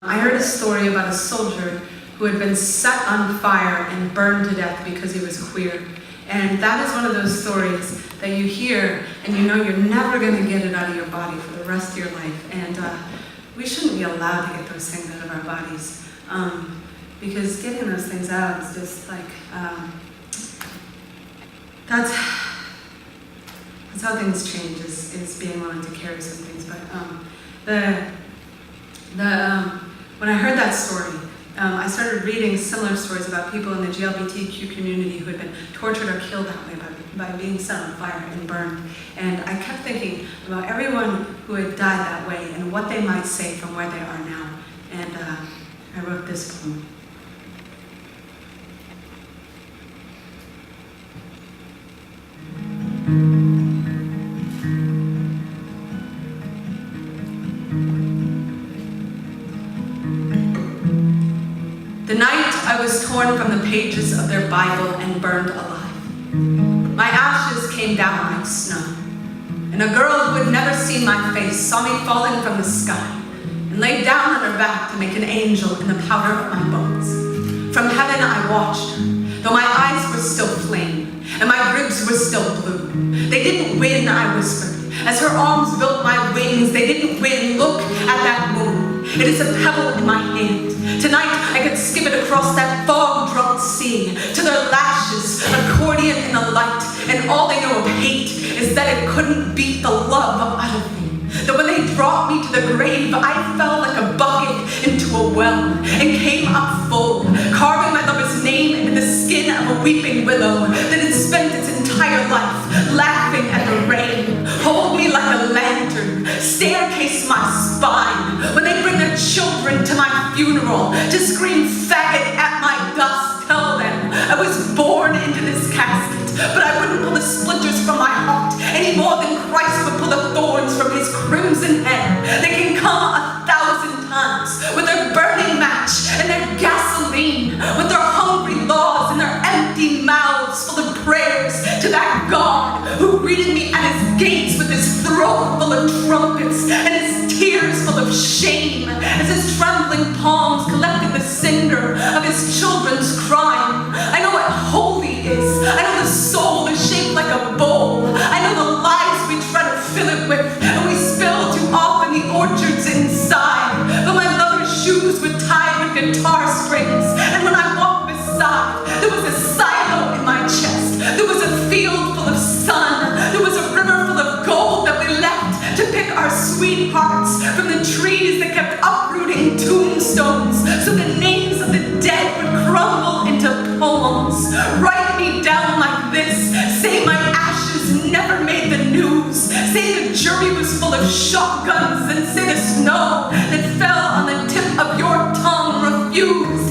I heard a story about a soldier who had been set on fire and burned to death because he was queer. And that is one of those stories that you hear and you know you're never going to get it out of your body for the rest of your life. And we shouldn't be allowed to get those things out of our bodies. Because getting those things out is just like, that's how things change, is being willing to carry some things. But when I heard that story, I started reading similar stories about people in the LGBTQ community who had been tortured or killed that way by being set on fire and burned. And I kept thinking about everyone who had died that way and what they might say from where they are now. And I wrote this poem. The night I was torn from the pages of their Bible and burned alive. My ashes came down like snow, and a girl who had never seen my face saw me falling from the sky and laid down on her back to make an angel in the powder of my bones. From heaven I watched her, though my eyes were still flame and my ribs were still blue. They didn't win, I whispered, as her arms built my wings. They didn't win, look at that moon. It is a pebble in my hand. Tonight I could skip it across that fog-drugged sea to their lashes, accordion in the light, and all they know of hate is that it couldn't beat the love out of me. That when they brought me to the grave, I fell like a bucket into a well and came up full, carving my lover's name into the skin of a weeping willow that had spent its entire life laughing at the rain. Hold me like a lantern, staircase my spine. When they bring their children to my funeral to scream faggot at my dust, tell them I was born into this casket, but I wouldn't pull the splinters from my heart any more than Christ would pull the thorns from his crimson head. They can come 1,000 times with their burning match and their gasoline, with their hungry laws and their empty mouths full of prayers to that God who greeted me at his gates with his throat full of trumpets and his tears full of shame as his trembling palms collected the cinder of his children's crime. I know what holy is. I know the soul is shaped like a bowl. I know the lies we try to fill it with and we spill too often the orchards inside. But my lover's shoes were tied with guitar strings, and when I walked beside, there was a silo in my chest. There was a field full of sun. There was a river full of gold that we left to pick our sweethearts from the trees that kept uprooting tombstones so the names of the dead would crumble into poems. Write me down like this. Say my ashes never made the news. Say the jury was full of shotguns, and say the snow that fell on the tip of your tongue refused.